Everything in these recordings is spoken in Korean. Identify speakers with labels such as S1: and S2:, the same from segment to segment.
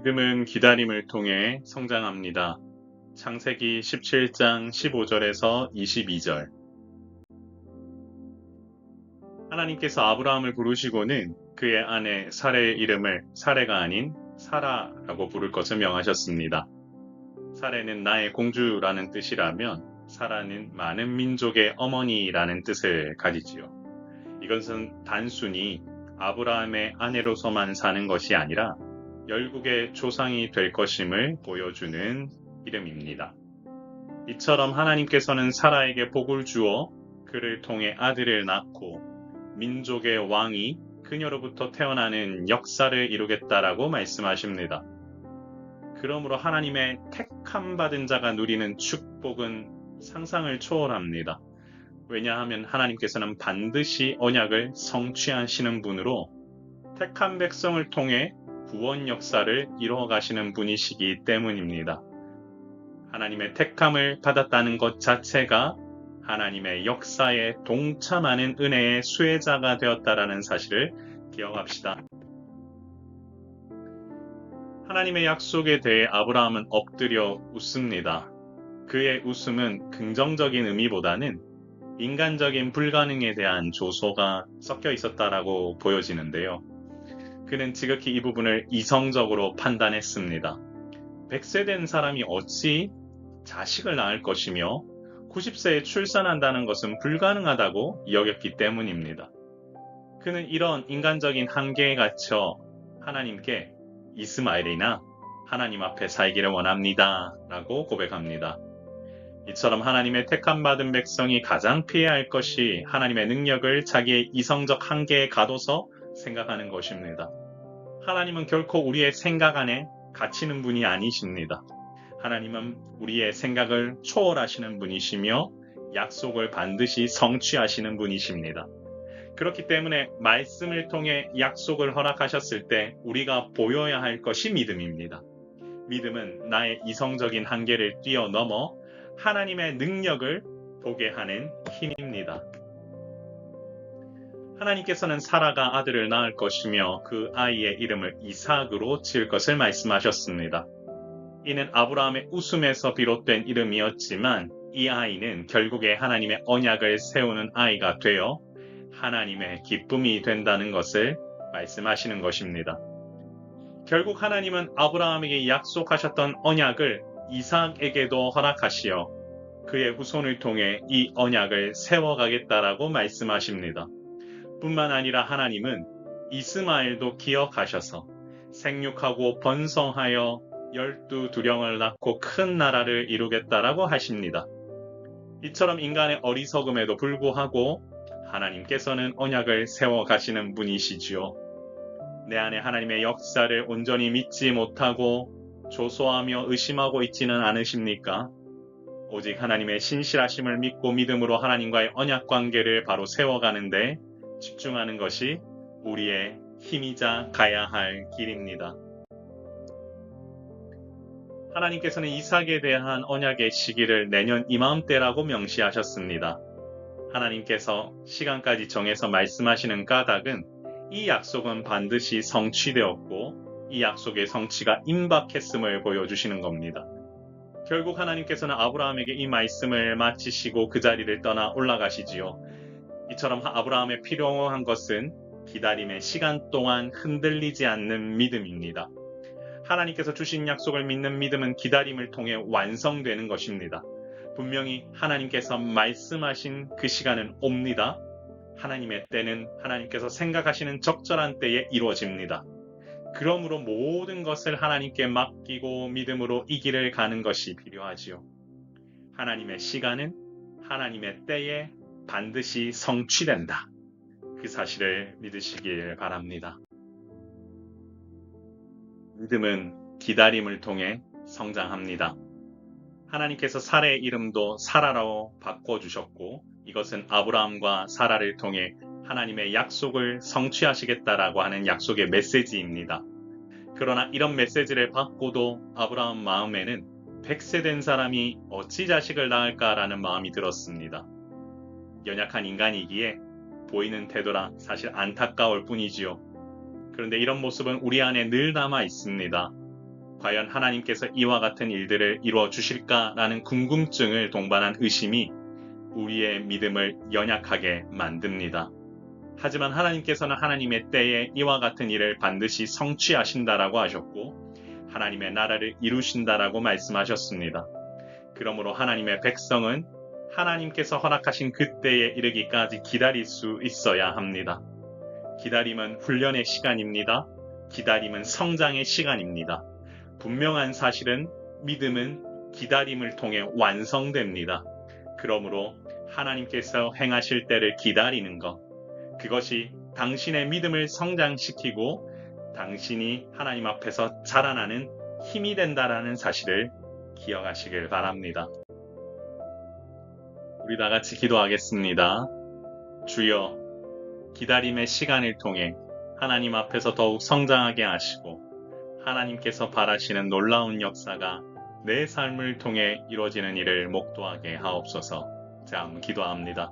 S1: 믿음은 기다림을 통해 성장합니다. 창세기 17장 15절에서 22절. 하나님께서 아브라함을 부르시고는 그의 아내 사레의 이름을 사레가 아닌 사라라고 부를 것을 명하셨습니다. 사레는 나의 공주라는 뜻이라면 사라는 많은 민족의 어머니라는 뜻을 가지지요. 이것은 단순히 아브라함의 아내로서만 사는 것이 아니라 열국의 조상이 될 것임을 보여주는 이름입니다. 이처럼 하나님께서는 사라에게 복을 주어 그를 통해 아들을 낳고 민족의 왕이 그녀로부터 태어나는 역사를 이루겠다라고 말씀하십니다. 그러므로 하나님의 택함 받은 자가 누리는 축복은 상상을 초월합니다. 왜냐하면 하나님께서는 반드시 언약을 성취하시는 분으로 택한 백성을 통해 구원 역사를 이루어 가시는 분이시기 때문입니다. 하나님의 택함을 받았다는 것 자체가 하나님의 역사에 동참하는 은혜의 수혜자가 되었다라는 사실을 기억합시다. 하나님의 약속에 대해 아브라함은 엎드려 웃습니다. 그의 웃음은 긍정적인 의미보다는 인간적인 불가능에 대한 조소가 섞여 있었다라고 보여지는데요. 그는 지극히 이 부분을 이성적으로 판단했습니다. 100세 된 사람이 어찌 자식을 낳을 것이며 90세에 출산한다는 것은 불가능하다고 여겼기 때문입니다. 그는 이런 인간적인 한계에 갇혀 하나님께 이스마엘이나 하나님 앞에 살기를 원합니다 라고 고백합니다. 이처럼 하나님의 택함받은 백성이 가장 피해야 할 것이 하나님의 능력을 자기의 이성적 한계에 가둬서 생각하는 것입니다. 하나님은 결코 우리의 생각 안에 갇히는 분이 아니십니다. 하나님은 우리의 생각을 초월하시는 분이시며 약속을 반드시 성취하시는 분이십니다. 그렇기 때문에 말씀을 통해 약속을 허락하셨을 때 우리가 보여야 할 것이 믿음입니다. 믿음은 나의 이성적인 한계를 뛰어넘어 하나님의 능력을 보게 하는 힘입니다. 하나님께서는 사라가 아들을 낳을 것이며 그 아이의 이름을 이삭으로 지을 것을 말씀하셨습니다. 이는 아브라함의 웃음에서 비롯된 이름이었지만 이 아이는 결국에 하나님의 언약을 세우는 아이가 되어 하나님의 기쁨이 된다는 것을 말씀하시는 것입니다. 결국 하나님은 아브라함에게 약속하셨던 언약을 이삭에게도 허락하시어 그의 후손을 통해 이 언약을 세워가겠다라고 말씀하십니다. 뿐만 아니라 하나님은 이스마엘도 기억하셔서 생육하고 번성하여 12두령을 낳고 큰 나라를 이루겠다라고 하십니다. 이처럼 인간의 어리석음에도 불구하고 하나님께서는 언약을 세워가시는 분이시지요. 내 안에 하나님의 역사를 온전히 믿지 못하고 조소하며 의심하고 있지는 않으십니까? 오직 하나님의 신실하심을 믿고 믿음으로 하나님과의 언약 관계를 바로 세워가는데 집중하는 것이 우리의 힘이자 가야 할 길입니다. 하나님께서는 이삭에 대한 언약의 시기를 내년 이맘때라고 명시하셨습니다. 하나님께서 시간까지 정해서 말씀하시는 까닭은 이 약속은 반드시 성취되었고 이 약속의 성취가 임박했음을 보여주시는 겁니다. 결국 하나님께서는 아브라함에게 이 말씀을 마치시고 그 자리를 떠나 올라가시지요. 이처럼 아브라함에 필요한 것은 기다림의 시간 동안 흔들리지 않는 믿음입니다. 하나님께서 주신 약속을 믿는 믿음은 기다림을 통해 완성되는 것입니다. 분명히 하나님께서 말씀하신 그 시간은 옵니다. 하나님의 때는 하나님께서 생각하시는 적절한 때에 이루어집니다. 그러므로 모든 것을 하나님께 맡기고 믿음으로 이 길을 가는 것이 필요하지요. 하나님의 시간은 하나님의 때에 반드시 성취된다. 그 사실을 믿으시길 바랍니다. 믿음은 기다림을 통해 성장합니다. 하나님께서 사라의 이름도 사라로 바꿔주셨고 이것은 아브라함과 사라를 통해 하나님의 약속을 성취하시겠다라고 하는 약속의 메시지입니다. 그러나 이런 메시지를 받고도 아브라함 마음에는 100세 된 사람이 어찌 자식을 낳을까라는 마음이 들었습니다. 연약한 인간이기에 보이는 태도라 사실 안타까울 뿐이지요. 그런데 이런 모습은 우리 안에 늘 남아 있습니다. 과연 하나님께서 이와 같은 일들을 이루어 주실까라는 궁금증을 동반한 의심이 우리의 믿음을 연약하게 만듭니다. 하지만 하나님께서는 하나님의 때에 이와 같은 일을 반드시 성취하신다라고 하셨고 하나님의 나라를 이루신다라고 말씀하셨습니다. 그러므로 하나님의 백성은 하나님께서 허락하신 그때에 이르기까지 기다릴 수 있어야 합니다. 기다림은 훈련의 시간입니다. 기다림은 성장의 시간입니다. 분명한 사실은 믿음은 기다림을 통해 완성됩니다. 그러므로 하나님께서 행하실 때를 기다리는 것, 그것이 당신의 믿음을 성장시키고 당신이 하나님 앞에서 자라나는 힘이 된다라는 사실을 기억하시길 바랍니다. 우리 다 같이 기도하겠습니다. 주여, 기다림의 시간을 통해 하나님 앞에서 더욱 성장하게 하시고 하나님께서 바라시는 놀라운 역사가 내 삶을 통해 이루어지는 일을 목도하게 하옵소서. 자, 기도합니다.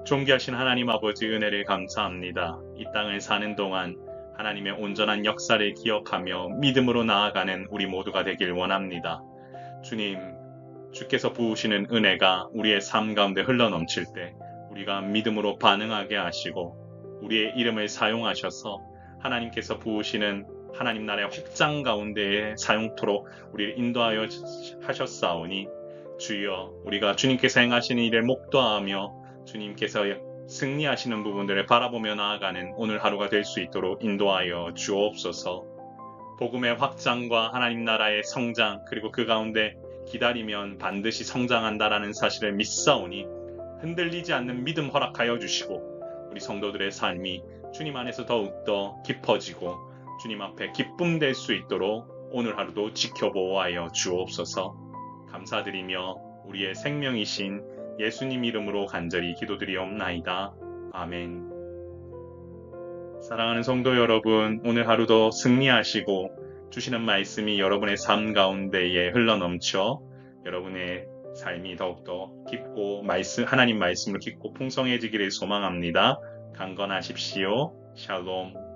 S1: 존귀하신 하나님 아버지 은혜를 감사합니다. 이 땅을 사는 동안 하나님의 온전한 역사를 기억하며 믿음으로 나아가는 우리 모두가 되길 원합니다. 주님, 주께서 부으시는 은혜가 우리의 삶 가운데 흘러넘칠 때 우리가 믿음으로 반응하게 하시고 우리의 이름을 사용하셔서 하나님께서 부으시는 하나님 나라의 확장 가운데에 사용토록 우리를 인도하여 하셨사오니 주여, 우리가 주님께서 행하시는 일을 목도하며 주님께서 승리하시는 부분들을 바라보며 나아가는 오늘 하루가 될 수 있도록 인도하여 주옵소서. 복음의 확장과 하나님 나라의 성장, 그리고 그 가운데 기다리면 반드시 성장한다라는 사실을 믿사오니 흔들리지 않는 믿음 허락하여 주시고 우리 성도들의 삶이 주님 안에서 더욱더 깊어지고 주님 앞에 기쁨 될 수 있도록 오늘 하루도 지켜보아하여 주옵소서. 감사드리며 우리의 생명이신 예수님 이름으로 간절히 기도드리옵나이다. 아멘. 사랑하는 성도 여러분, 오늘 하루도 승리하시고 주시는 말씀이 여러분의 삶 가운데에 흘러넘쳐 여러분의 삶이 더욱더 깊고 하나님 말씀으로 깊고 풍성해지기를 소망합니다. 강건하십시오. 샬롬.